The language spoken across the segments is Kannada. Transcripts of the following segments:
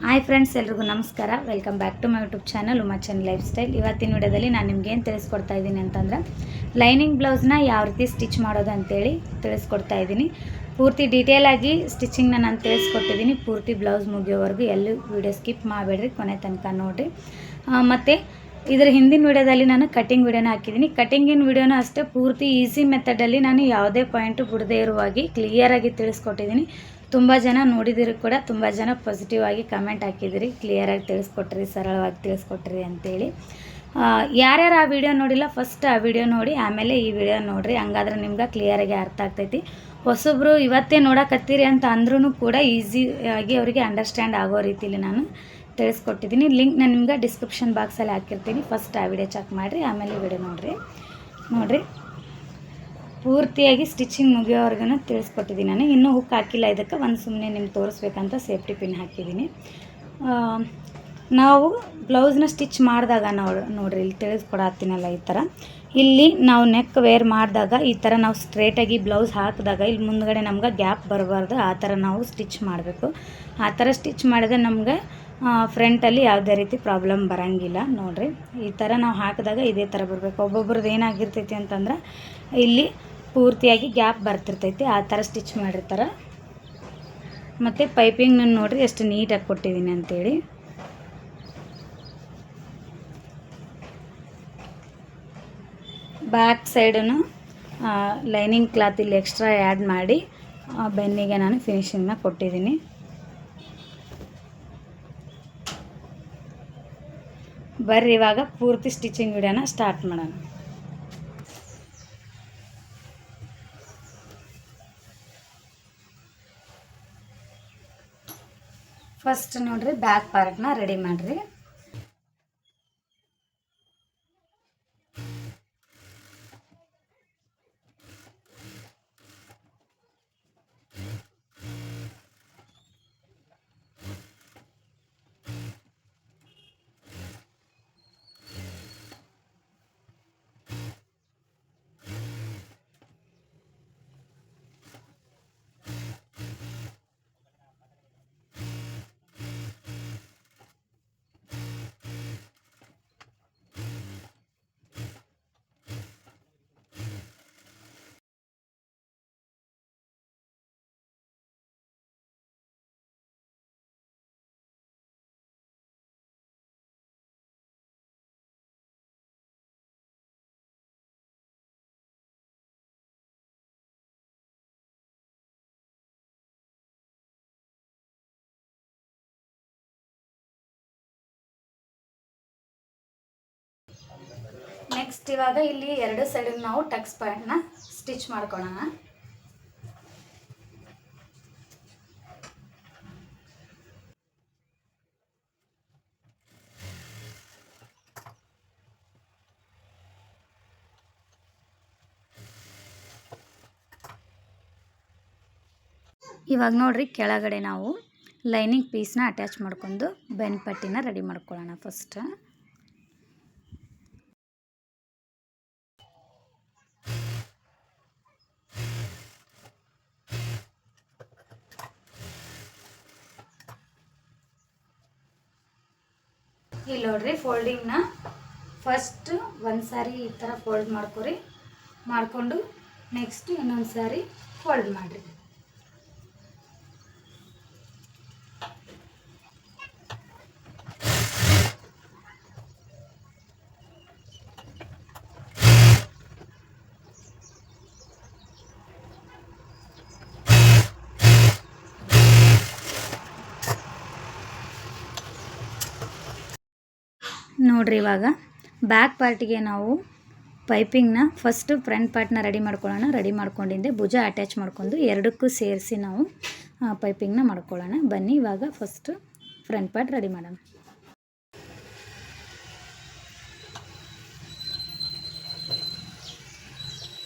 ಹಾಯ್ ಫ್ರೆಂಡ್ಸ್, ಎಲ್ರಿಗೂ ನಮಸ್ಕಾರ. Welcome back to my YouTube channel ಉಮಾಚನ್ ಲೈಫ್ ಸ್ಟೈಲ್. ಇವತ್ತಿನ ವಿಡಿಯೋದಲ್ಲಿ ನಾನು ನಿಮ್ಗೆ ಏನು ತಿಳಿಸ್ಕೊಡ್ತಾ ಇದ್ದೀನಿ ಅಂತಂದ್ರೆ, ಲೈನಿಂಗ್ ಬ್ಲೌಸ್ನ ಯಾವ ರೀತಿ ಸ್ಟಿಚ್ ಮಾಡೋದು ಅಂತೇಳಿ ತಿಳಿಸ್ಕೊಡ್ತಾ ಇದ್ದೀನಿ. ಪೂರ್ತಿ ಡೀಟೇಲಾಗಿ ಸ್ಟಿಚಿಂಗ್ನ ನಾನು ತಿಳಿಸ್ಕೊಟ್ಟಿದ್ದೀನಿ. ಪೂರ್ತಿ ಬ್ಲೌಸ್ ಮುಗಿಯೋವರೆಗೂ ಎಲ್ಲೂ ವಿಡಿಯೋ ಸ್ಕಿಪ್ ಮಾಡಬೇಡ್ರಿ, ಕೊನೆ ತನಕ ನೋಡಿರಿ. ಮತ್ತು ಇದರ ಹಿಂದಿನ ವಿಡಿಯೋದಲ್ಲಿ ನಾನು ಕಟಿಂಗ್ ವಿಡಿಯೋನ ಹಾಕಿದ್ದೀನಿ. ಕಟಿಂಗಿನ ವಿಡಿಯೋನ ಅಷ್ಟೇ ಪೂರ್ತಿ ಈಸಿ ಮೆಥಡಲ್ಲಿ ನಾನು ಯಾವುದೇ ಪಾಯಿಂಟು ಬಿಡದೇ ಇರುವಾಗಿ ಕ್ಲಿಯರಾಗಿ ತಿಳಿಸ್ಕೊಟ್ಟಿದ್ದೀನಿ. ತುಂಬ ಜನ ನೋಡಿದಿರಿ ಕೂಡ, ತುಂಬ ಜನ ಪಾಸಿಟಿವ್ ಆಗಿ ಕಮೆಂಟ್ ಹಾಕಿದಿರಿ, ಕ್ಲಿಯರಾಗಿ ತಿಳಿಸ್ಕೊಟ್ರಿ, ಸರಳವಾಗಿ ತಿಳಿಸ್ಕೊಟ್ರಿ ಅಂತೇಳಿ. ಯಾರ್ಯಾರು ಆ ವಿಡಿಯೋ ನೋಡಿಲ್ಲ, ಫಸ್ಟ್ ಆ ವಿಡಿಯೋ ನೋಡಿ ಆಮೇಲೆ ಈ ವಿಡಿಯೋ ನೋಡಿರಿ. ಹಂಗಾದ್ರೆ ನಿಮ್ಗೆ ಕ್ಲಿಯರಾಗಿ ಅರ್ಥ ಆಗ್ತೈತಿ. ಹೊಸಬ್ರು ಇವತ್ತೇ ನೋಡಕತ್ತೀರಿ ಅಂತ ಅಂದ್ರೂ ಕೂಡ ಈಸಿಯಾಗಿ ಅವರಿಗೆ ಅಂಡರ್ಸ್ಟ್ಯಾಂಡ್ ಆಗೋ ರೀತಿಲಿ ನಾನು ತಿಳಿಸ್ಕೊಟ್ಟಿದ್ದೀನಿ. ಲಿಂಕ್ ನಾನು ನಿಮ್ಗೆ ಡಿಸ್ಕ್ರಿಪ್ಷನ್ ಬಾಕ್ಸಲ್ಲಿ ಹಾಕಿರ್ತೀನಿ. ಫಸ್ಟ್ ಆ ವಿಡಿಯೋ ಚೆಕ್ ಮಾಡಿರಿ, ಆಮೇಲೆ ಈ ವಿಡಿಯೋ ನೋಡಿರಿ. ಪೂರ್ತಿಯಾಗಿ ಸ್ಟಿಚಿಂಗ್ ಮುಗಿಯೋವರೆಗೂ ತಿಳಿಸ್ಕೊಟ್ಟಿದ್ದೀನಿ. ನಾನು ಇನ್ನೂ ಹುಕ್ ಹಾಕಿಲ್ಲ, ಇದಕ್ಕೆ ಒಂದು ಸುಮ್ಮನೆ ನಿಮ್ಗೆ ತೋರಿಸ್ಬೇಕಂತ ಸೇಫ್ಟಿ ಪಿನ್ ಹಾಕಿದ್ದೀನಿ. ನಾವು ಬ್ಲೌಸ್ನ ಸ್ಟಿಚ್ ಮಾಡಿದಾಗ ನೋಡಿರಿ, ಇಲ್ಲಿ ತಿಳಿಸ್ಕೊಡತ್ತೀನಲ್ಲ ಈ ಥರ. ಇಲ್ಲಿ ನಾವು ನೆಕ್ ವೇರ್ ಮಾಡಿದಾಗ ಈ ಥರ ನಾವು ಸ್ಟ್ರೇಟಾಗಿ ಬ್ಲೌಸ್ ಹಾಕಿದಾಗ ಇಲ್ಲಿ ಮುಂದ್ಗಡೆ ನಮ್ಗೆ ಗ್ಯಾಪ್ ಬರಬಾರ್ದು. ಆ ಥರ ನಾವು ಸ್ಟಿಚ್ ಮಾಡಬೇಕು. ಆ ಥರ ಸ್ಟಿಚ್ ಮಾಡಿದ್ರೆ ನಮ್ಗೆ ಫ್ರಂಟಲ್ಲಿ ಯಾವುದೇ ರೀತಿ ಪ್ರಾಬ್ಲಮ್ ಬರೋಂಗಿಲ್ಲ. ನೋಡಿರಿ, ಈ ಥರ ನಾವು ಹಾಕಿದಾಗ ಇದೇ ಥರ ಬರಬೇಕು. ಒಬ್ಬೊಬ್ರದ್ದು ಏನಾಗಿರ್ತೈತಿ ಅಂತಂದ್ರೆ ಇಲ್ಲಿ ಪೂರ್ತಿಯಾಗಿ ಗ್ಯಾಪ್ ಬರ್ತಿರ್ತೈತಿ, ಆ ಥರ ಸ್ಟಿಚ್ ಮಾಡಿರ್ತಾರೆ. ಮತ್ತು ಪೈಪಿಂಗ್ನ ನೋಡಿರಿ ಎಷ್ಟು ನೀಟಾಗಿ ಕೊಟ್ಟಿದ್ದೀನಿ ಅಂಥೇಳಿ. ಬ್ಯಾಕ್ ಸೈಡನ್ನು ಲೈನಿಂಗ್ ಕ್ಲಾತ್ ಇಲ್ಲಿ ಎಕ್ಸ್ಟ್ರಾ ಆ್ಯಡ್ ಮಾಡಿ ಬೆನ್ನಿಗೆ ನಾನು ಫಿನಿಶಿಂಗ್ನ ಕೊಟ್ಟಿದ್ದೀನಿ. ಬರ್ರಿ ಇವಾಗ ಪೂರ್ತಿ ಸ್ಟಿಚಿಂಗ್ ವಿಡಿಯೋನ ಸ್ಟಾರ್ಟ್ ಮಾಡೋಣ. ಫಸ್ಟ್ ನೋಡ್ರಿ, ಬ್ಯಾಕ್ ಪಾರ್ಟ್ನ ರೆಡಿ ಮಾಡಿರಿ. ನೆಕ್ಸ್ಟ್ ಇವಾಗ ಇಲ್ಲಿ ಎರಡು ಸೈಡಿಗೆ ನಾವು ಟಕ್ಸ್ ಪಾಯಿಂಟ್ನ ಸ್ಟಿಚ್ ಮಾಡ್ಕೊಳ್ಳೋಣ. ಇವಾಗ ನೋಡ್ರಿ, ಕೆಳಗಡೆ ನಾವು ಲೈನಿಂಗ್ ಪೀಸ್ನ ಅಟ್ಯಾಚ್ ಮಾಡ್ಕೊಂಡು ಬೆನ್ ಪಟ್ಟಿನ ರೆಡಿ ಮಾಡ್ಕೊಳ್ಳೋಣ. ಫಸ್ಟ್ ಇಲ್ಲಿ ನೋಡ್ರಿ, ಫೋಲ್ಡಿಂಗ್ನ ಫಸ್ಟ್ ಒಂದು ಸಾರಿ ಈ ಥರ ಫೋಲ್ಡ್ ಮಾಡ್ಕೊಂಡು ನೆಕ್ಸ್ಟ್ ಇನ್ನೊಂದು ಸಾರಿ ಫೋಲ್ಡ್ ಮಾಡಿರಿ. ನೋಡ್ರಿ, ಇವಾಗ ಬ್ಯಾಕ್ ಪಾರ್ಟಿಗೆ ನಾವು ಪೈಪಿಂಗ್ನ ಫಸ್ಟು ಫ್ರಂಟ್ ಪಾರ್ಟ್ನ ರೆಡಿ ಮಾಡ್ಕೊಳ್ಳೋಣ. ರೆಡಿ ಮಾಡ್ಕೊಂಡಿದ್ದೆ ಭುಜ ಅಟ್ಯಾಚ್ ಮಾಡ್ಕೊಂಡು ಎರಡಕ್ಕೂ ಸೇರಿಸಿ ನಾವು ಪೈಪಿಂಗ್ನ ಮಾಡ್ಕೊಳ್ಳೋಣ. ಬನ್ನಿ ಇವಾಗ ಫಸ್ಟು ಫ್ರಂಟ್ ಪಾರ್ಟ್ ರೆಡಿ ಮಾಡೋಣ.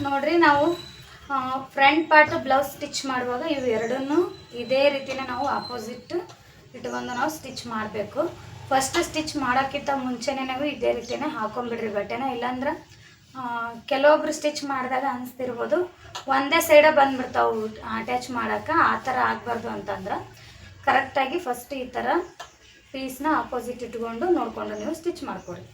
ನೋಡ್ರಿ, ನಾವು ಫ್ರಂಟ್ ಪಾರ್ಟ್ ಬ್ಲೌಸ್ ಸ್ಟಿಚ್ ಮಾಡುವಾಗ ಇವು ಎರಡನ್ನೂ ಇದೇ ರೀತಿನೇ ನಾವು ಆಪೋಸಿಟ್ ಇಟ್ಕೊಂಡು ನಾವು ಸ್ಟಿಚ್ ಮಾಡಬೇಕು. ಫಸ್ಟ್ ಸ್ಟಿಚ್ ಮಾಡೋಕ್ಕಿಂತ ಮುಂಚೆನೇ ನಾವು ಇದೇ ರೀತಿಯೇ ಹಾಕೊಂಡ್ಬಿಡ್ರಿ ಬಟ್ಟೆನ. ಇಲ್ಲಾಂದ್ರೆ ಕೆಲವೊಬ್ರು ಸ್ಟಿಚ್ ಮಾಡಿದಾಗ ಅನಿಸ್ತಿರ್ಬೋದು ಒಂದೇ ಸೈಡೇ ಬಂದುಬಿಡ್ತಾವೆ ಅಟ್ಯಾಚ್ ಮಾಡೋಕ್ಕೆ. ಆ ಥರ ಆಗಬಾರ್ದು ಅಂತಂದ್ರೆ ಕರೆಕ್ಟಾಗಿ ಫಸ್ಟ್ ಈ ಥರ ಪೀಸ್ನ ಆಪೋಸಿಟ್ ಇಟ್ಕೊಂಡು ನೋಡಿಕೊಂಡು ನೀವು ಸ್ಟಿಚ್ ಮಾಡ್ಕೊಡಿ.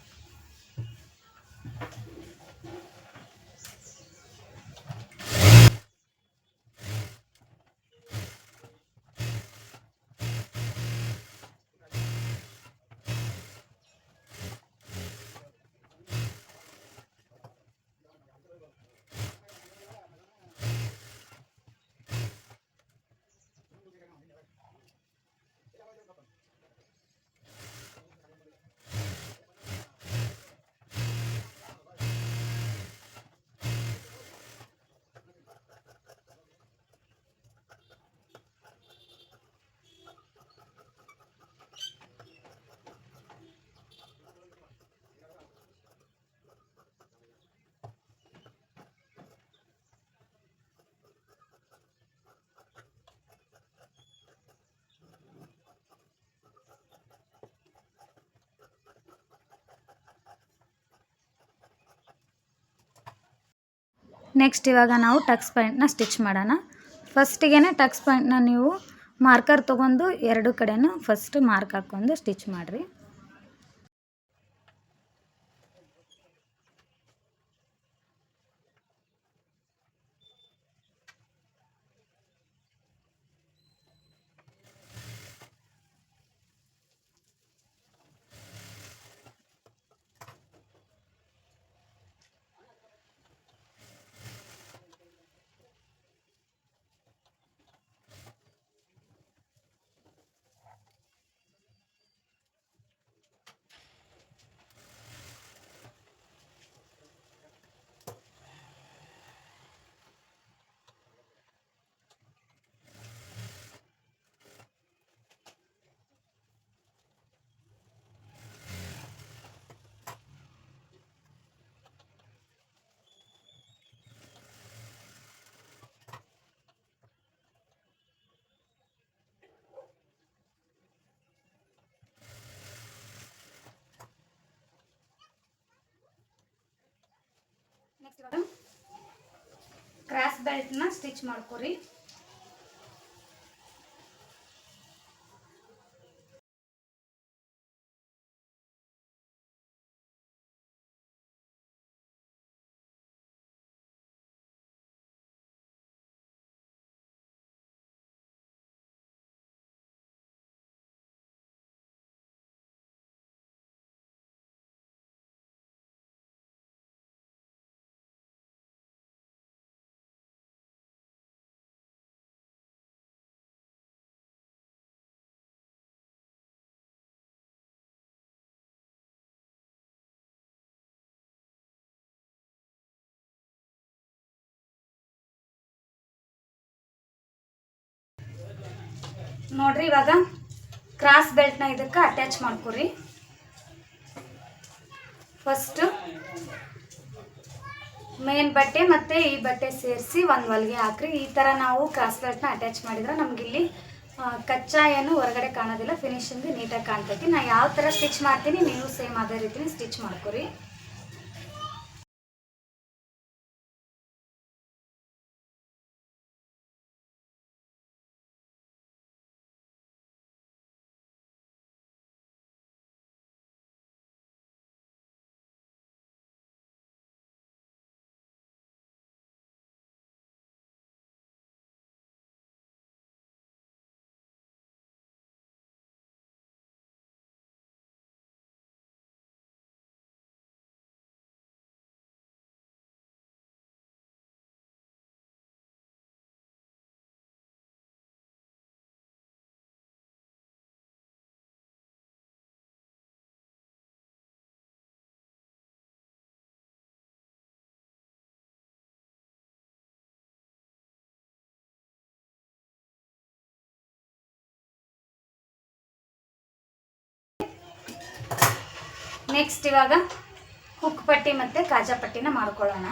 ನೆಕ್ಸ್ಟ್ ಇವಾಗ ನಾವು ಟಕ್ಸ್ ಪಾಯಿಂಟ್ನ ಸ್ಟಿಚ್ ಮಾಡೋಣ. ಫಸ್ಟಿಗೆ ಟಕ್ಸ್ ಪಾಯಿಂಟ್ನ ನೀವು ಮಾರ್ಕರ್ ತೊಗೊಂಡು ಎರಡು ಕಡೆನೂ ಫಸ್ಟ್ ಮಾರ್ಕ್ ಹಾಕ್ಕೊಂಡು ಸ್ಟಿಚ್ ಮಾಡಿರಿ. ನೆಕ್ಸ್ಟ್ ಇವಾಗ ಕ್ರಾಸ್ ಬೆಲ್ಟ್ನ ಸ್ಟಿಚ್ ಮಾಡ್ಕೊರಿ. ನೋಡ್ರಿ ಇವಾಗ ಕ್ರಾಸ್ ಬೆಲ್ಟ್ನ ಇದಕ್ಕೆ ಅಟ್ಯಾಚ್ ಮಾಡ್ಕೊರಿ. ಫಸ್ಟ್ ಮೇನ್ ಬಟ್ಟೆ ಮತ್ತು ಈ ಬಟ್ಟೆ ಸೇರಿಸಿ ಒಂದು ಹೊಲಿಗೆ ಹಾಕ್ರಿ. ಈ ಥರ ನಾವು ಕ್ರಾಸ್ ಬೆಲ್ಟ್ನ ಅಟ್ಯಾಚ್ ಮಾಡಿದ್ರೆ ನಮಗಿಲ್ಲಿ ಕಚ್ಚಾ ಏನು ಹೊರಗಡೆ ಕಾಣೋದಿಲ್ಲ, ಫಿನಿಶಿಂಗ್ ನೀಟಾಗಿ ಕಾಣ್ತೈತಿ. ನಾನು ಯಾವ ಥರ ಸ್ಟಿಚ್ ಮಾಡ್ತೀನಿ ನೀವು ಸೇಮ್ ಅದೇ ರೀತಿ ಸ್ಟಿಚ್ ಮಾಡ್ಕೊರಿ. ನೆಕ್ಸ್ಟ್ ಇವಾಗ ಹುಕ್ ಪಟ್ಟಿ ಮತ್ತು ಕಾಜಾ ಪಟ್ಟಿನ ಮಾಡ್ಕೊಳ್ಳೋಣ.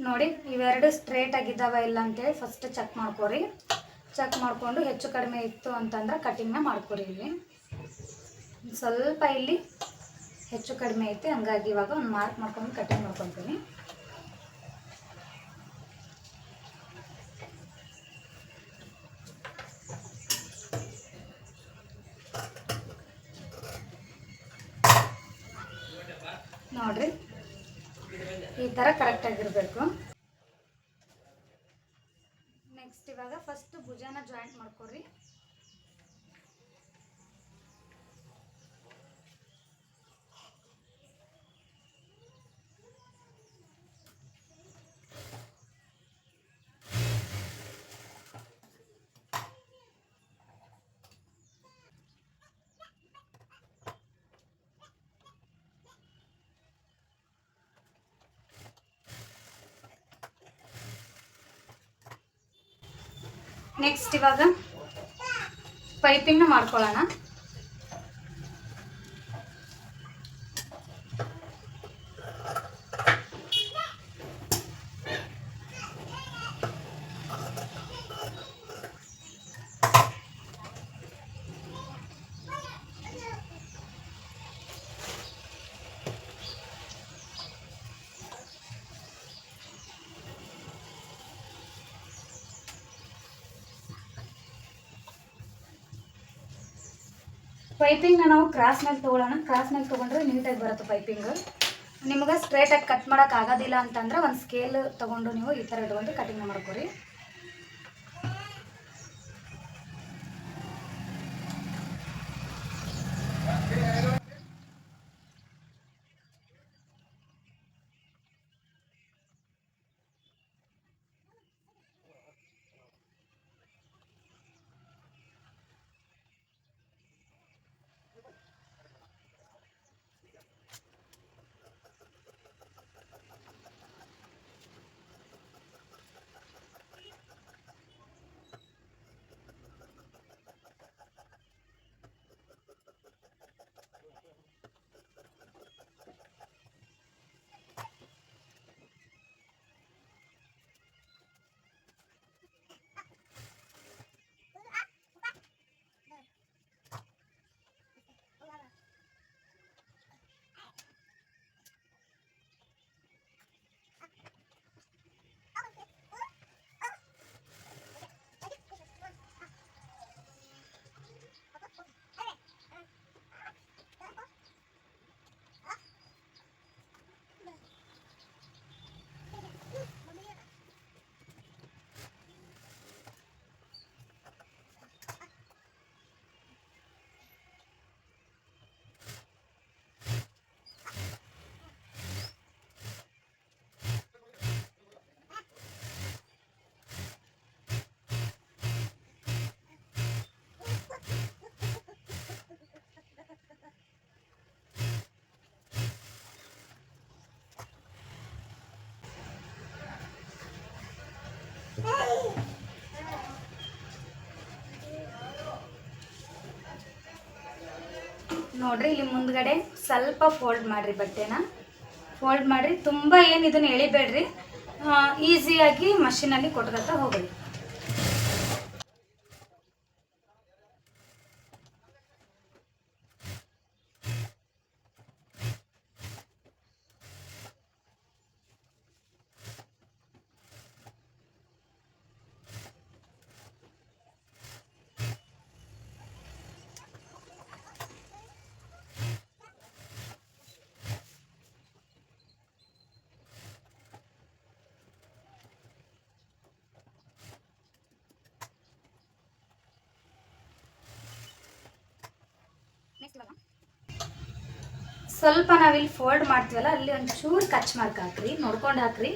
ನೋಡಿ ಇವೆರಡು ಸ್ಟ್ರೇಟ್ ಆಗಿದ್ದಾವ ಇಲ್ಲ ಅಂತೇಳಿ ಫಸ್ಟ್ ಚೆಕ್ ಮಾಡ್ಕೊರಿ. ಚೆಕ್ ಮಾಡಿಕೊಂಡು ಹೆಚ್ಚು ಕಡಿಮೆ ಇತ್ತು ಅಂತಂದ್ರೆ ಕಟಿಂಗ್ನ ಮಾಡ್ಕೊರಿ. ಇಲ್ಲಿ ಸ್ವಲ್ಪ ಇಲ್ಲಿ ಹೆಚ್ಚು ಕಡಿಮೆ ಐತಿ, ಹಂಗಾಗಿ ಇವಾಗ ಒಂದು ಮಾರ್ಕ್ ಮಾಡ್ಕೊಂಡು ಕಟಿಂಗ್ ಮಾಡ್ಕೊತೀನಿ. ನೋಡ್ರಿ ಈ ಥರ ಕರೆಕ್ಟಾಗಿರಬೇಕು. ನೆಕ್ಸ್ಟ್ ಇವಾಗ ಫಸ್ಟ್ ಭುಜನ ಜಾಯಿಂಟ್ ಮಾಡ್ಕೊರಿ. ನೆಕ್ಸ್ಟ್ ಇವಾಗ ಪೈಪಿಂಗ್ನ ಮಾಡ್ಕೊಳ್ಳೋಣ. ಪೈಪಿಂಗ್ನ ನಾವು ಕ್ರಾಸ್ ಮೇಲೆ ತೊಗೊಳ್ಳೋಣ. ಕ್ರಾಸ್ ಮೇಲೆ ತೊಗೊಂಡ್ರೆ ನೀಟಾಗಿ ಬರುತ್ತೆ ಪೈಪಿಂಗ್. ನಿಮ್ಗೆ ಸ್ಟ್ರೇಟಾಗಿ ಕಟ್ ಮಾಡೋಕೆ ಆಗೋದಿಲ್ಲ ಅಂತಂದ್ರೆ ಒಂದು ಸ್ಕೇಲ್ ತೊಗೊಂಡು ನೀವು ಈ ಥರ ಇಟ್ಕೊಂಡು ಕಟಿಂಗ್ ಮಾಡ್ಕೊರಿ. ನೋಡ್ರಿ ಇಲ್ಲಿ ಮುಂದ್ಗಡೆ ಸ್ವಲ್ಪ ಫೋಲ್ಡ್ ಮಾಡಿರಿ, ಬಟ್ಟೆನ ಫೋಲ್ಡ್ ಮಾಡಿರಿ. ತುಂಬ ಏನು ಇದನ್ನು ಎಳಿಬೇಡ್ರಿ, ಈಸಿಯಾಗಿ ಮಷೀನಲ್ಲಿ ಕೊಟ್ಕೊತಾ ಹೋಗ್ರಿ. ಸ್ವಲ್ಪ ನಾವಿಲ್ಲಿ ಫೋಲ್ಡ್ ಮಾಡ್ತೀವಲ್ಲ ಅಲ್ಲಿ ಒಂಚೂರು ಕಚ್ ಮಾರ್ಕ್ ಹಾಕ್ರಿ, ನೋಡ್ಕೊಂಡು ಹಾಕ್ರಿ.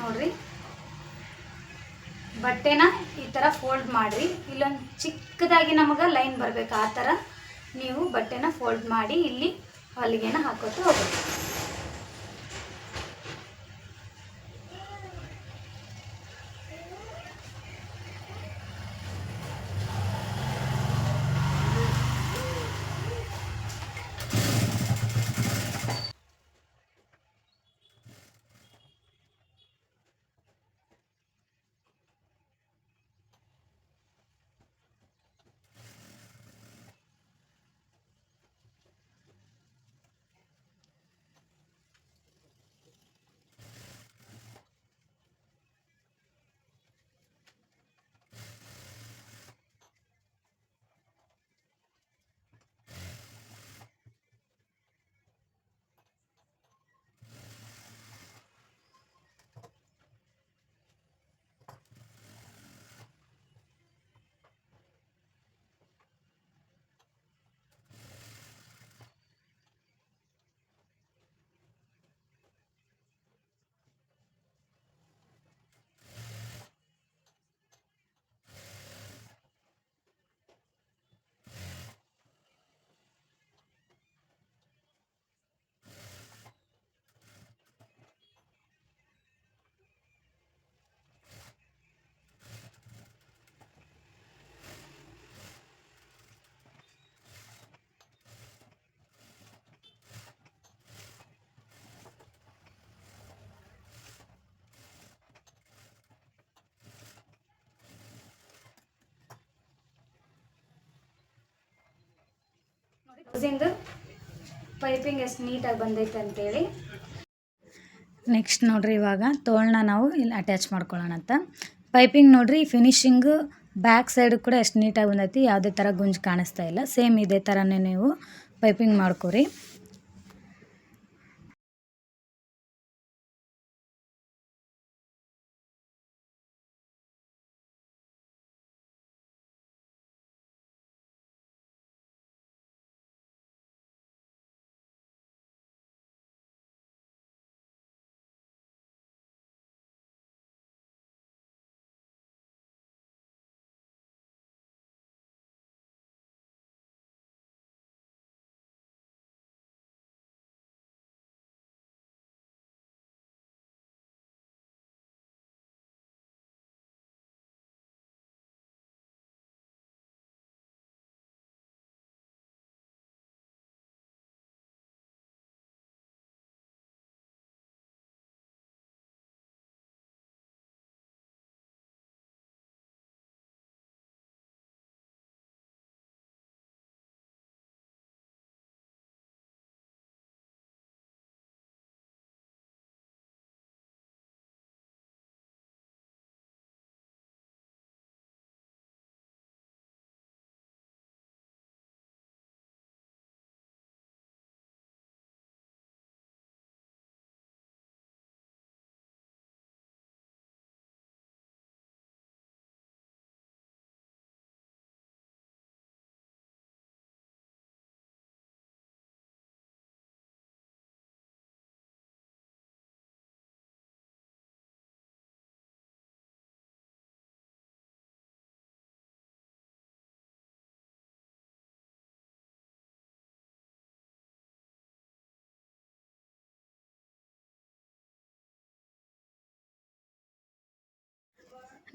ನೋಡ್ರಿ ಬಟ್ಟೆನ ಈ ಥರ ಫೋಲ್ಡ್ ಮಾಡಿರಿ. ಇಲ್ಲೊಂದು ಚಿಕ್ಕದಾಗಿ ನಮಗೆ ಲೈನ್ ಬರಬೇಕು, ಆ ಥರ ನೀವು ಬಟ್ಟೆನ ಫೋಲ್ಡ್ ಮಾಡಿ ಇಲ್ಲಿ ಹೊಲಿಗೆನ ಹಾಕೋತಾ ಹೋಗ್ಬೇಕು. ಬ್ಲೌಸಿಂದು ಪೈಪಿಂಗ್ ಎಷ್ಟು ನೀಟಾಗಿ ಬಂದೈತೆ ಅಂತೇಳಿ. ನೆಕ್ಸ್ಟ್ ನೋಡ್ರಿ ಇವಾಗ ತೋಳನ್ನ ನಾವು ಇಲ್ಲಿ ಅಟ್ಯಾಚ್ ಮಾಡ್ಕೊಳ್ಳೋಣ ಅಂತ. ಪೈಪಿಂಗ್ ನೋಡ್ರಿ ಫಿನಿಶಿಂಗು ಬ್ಯಾಕ್ ಸೈಡ್ ಕೂಡ ಎಷ್ಟು ನೀಟಾಗಿ ಬಂದೈತಿ, ಯಾವುದೇ ಥರ ಗುಂಜು ಕಾಣಿಸ್ತಾ ಇಲ್ಲ. ಸೇಮ್ ಇದೇ ಥರನೇ ನೀವು ಪೈಪಿಂಗ್ ಮಾಡ್ಕೊರಿ.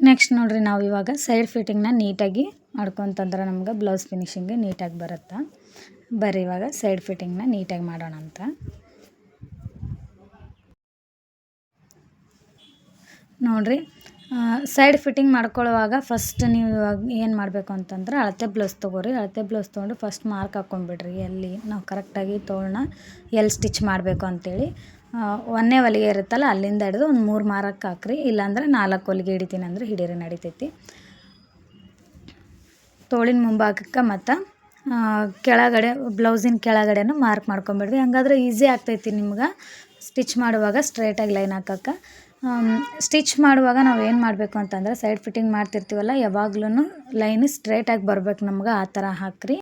ನೆಕ್ಸ್ಟ್ ನೋಡ್ರಿ ನಾವು ಇವಾಗ ಸೈಡ್ ಫಿಟ್ಟಿಂಗ್ನ ನೀಟಾಗಿ ಮಾಡ್ಕೊತಂದ್ರೆ ನಮ್ಗೆ ಬ್ಲೌಸ್ ಫಿನಿಶಿಂಗ್ ನೀಟಾಗಿ ಬರುತ್ತೆ. ಬರ್ರಿ ಇವಾಗ ಸೈಡ್ ಫಿಟ್ಟಿಂಗ್ನ ನೀಟಾಗಿ ಮಾಡೋಣ ಅಂತ. ನೋಡ್ರಿ ಸೈಡ್ ಫಿಟ್ಟಿಂಗ್ ಮಾಡ್ಕೊಳ್ಳುವಾಗ ಫಸ್ಟ್ ನೀವು ಇವಾಗ ಏನು ಮಾಡಬೇಕು ಅಂತಂದ್ರೆ ಅಳತೆ ಬ್ಲೌಸ್ ತೊಗೊರಿ. ಅಳತೆ ಬ್ಲೌಸ್ ತೊಗೊಂಡು ಫಸ್ಟ್ ಮಾರ್ಕ್ ಹಾಕ್ಕೊಂಬಿಡ್ರಿ, ಎಲ್ಲಿ ನಾವು ಕರೆಕ್ಟಾಗಿ ತೋಳನ್ನ ಎಲ್ಲಿ ಸ್ಟಿಚ್ ಮಾಡಬೇಕು ಅಂತೇಳಿ. ಒಂದೇ ಹೊಲಿಗೆ ಇರುತ್ತಲ್ಲ ಅಲ್ಲಿಂದ ಹಿಡಿದು ಒಂದು 3 ಮಾರ್ಕ್ ಹಾಕ್ರಿ, ಇಲ್ಲಾಂದ್ರೆ 4 ಹೊಲಿಗೆ ಹಿಡಿತೀನಿ ಅಂದರೆ ಹಿಡೀರಿ ನಡಿತೈತಿ. ತೋಳಿನ ಮುಂಭಾಗಕ್ಕೆ ಮತ್ತು ಕೆಳಗಡೆ ಬ್ಲೌಸಿನ ಕೆಳಗಡೆನೂ ಮಾರ್ಕ್ ಮಾಡ್ಕೊಂಬಿಡ್ರಿ. ಹಂಗಾದ್ರೆ ಈಸಿ ಆಗ್ತೈತಿ ನಿಮ್ಗೆ ಸ್ಟಿಚ್ ಮಾಡುವಾಗ ಸ್ಟ್ರೈಟಾಗಿ ಲೈನ್ ಹಾಕೋಕ್ಕೆ. ಸ್ಟಿಚ್ ಮಾಡುವಾಗ ನಾವು ಏನು ಮಾಡಬೇಕು ಅಂತಂದ್ರೆ ಸೈಡ್ ಫಿಟ್ಟಿಂಗ್ ಮಾಡ್ತಿರ್ತೀವಲ್ಲ, ಯಾವಾಗ್ಲೂ ಲೈನ್ ಸ್ಟ್ರೈಟಾಗಿ ಬರ್ಬೇಕು ನಮ್ಗೆ, ಆ ಥರ ಹಾಕ್ರಿ.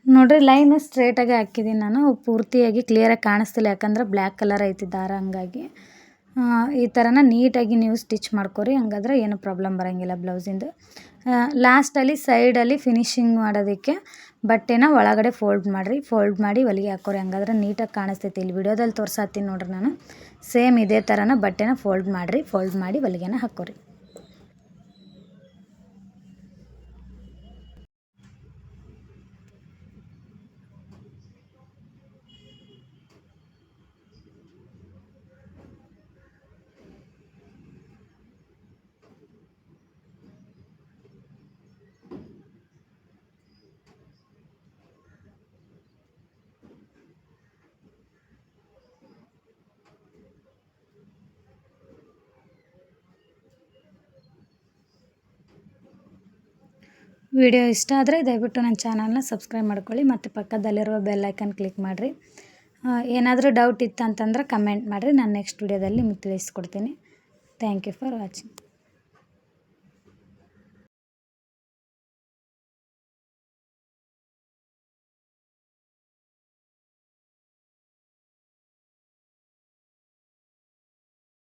ನೋಡಿರಿ ಲೈನ್ ಸ್ಟ್ರೇಟಾಗಿ ಹಾಕಿದ್ದೀನಿ ನಾನು, ಪೂರ್ತಿಯಾಗಿ ಕ್ಲಿಯರಾಗಿ ಕಾಣಿಸ್ತಿಲ್ಲ, ಯಾಕಂದ್ರೆ ಬ್ಲ್ಯಾಕ್ ಕಲರ್ ಐತಿ ದಾರ, ಹಂಗಾಗಿ ಈ ಥರನ ನೀಟಾಗಿ ನೀವು ಸ್ಟಿಚ್ ಮಾಡ್ಕೊರಿ, ಹಂಗಾದ್ರೆ ಏನು ಪ್ರಾಬ್ಲಮ್ ಬರೋಂಗಿಲ್ಲ ಬ್ಲೌಸಿಂದು. ಲಾಸ್ಟಲ್ಲಿ ಸೈಡಲ್ಲಿ ಫಿನಿಶಿಂಗ್ ಮಾಡೋದಕ್ಕೆ ಬಟ್ಟೆನ ಒಳಗಡೆ ಫೋಲ್ಡ್ ಮಾಡಿರಿ, ಫೋಲ್ಡ್ ಮಾಡಿ ಹೊಲಿಗೆ ಹಾಕೋರಿ, ಹಂಗಾದ್ರೆ ನೀಟಾಗಿ ಕಾಣಿಸ್ತೈತಿ. ಇಲ್ಲಿ ವಿಡಿಯೋದಲ್ಲಿ ತೋರ್ಸಾತೀನಿ ನೋಡ್ರಿ ನಾನು, ಸೇಮ್ ಇದೇ ಥರನ ಬಟ್ಟೆನ ಫೋಲ್ಡ್ ಮಾಡಿರಿ, ಫೋಲ್ಡ್ ಮಾಡಿ ಹೊಲಿಗೆನ ಹಾಕೋರಿ. ವಿಡಿಯೋ ಇಷ್ಟ ಆದರೆ ದಯವಿಟ್ಟು ನನ್ನ ಚಾನಲ್ನ ಸಬ್ಸ್ಕ್ರೈಬ್ ಮಾಡ್ಕೊಳ್ಳಿ, ಮತ್ತು ಪಕ್ಕದಲ್ಲಿರುವ ಬೆಲ್ ಐಕನ್ ಕ್ಲಿಕ್ ಮಾಡಿರಿ. ಏನಾದರೂ ಡೌಟ್ ಇತ್ತು ಅಂತಂದ್ರೆ ಕಮೆಂಟ್ ಮಾಡಿರಿ, ನಾನು ನೆಕ್ಸ್ಟ್ ವಿಡಿಯೋದಲ್ಲಿ ನಿಮಗೆ ತಿಳಿಸ್ಕೊಡ್ತೀನಿ. Thank you for watching.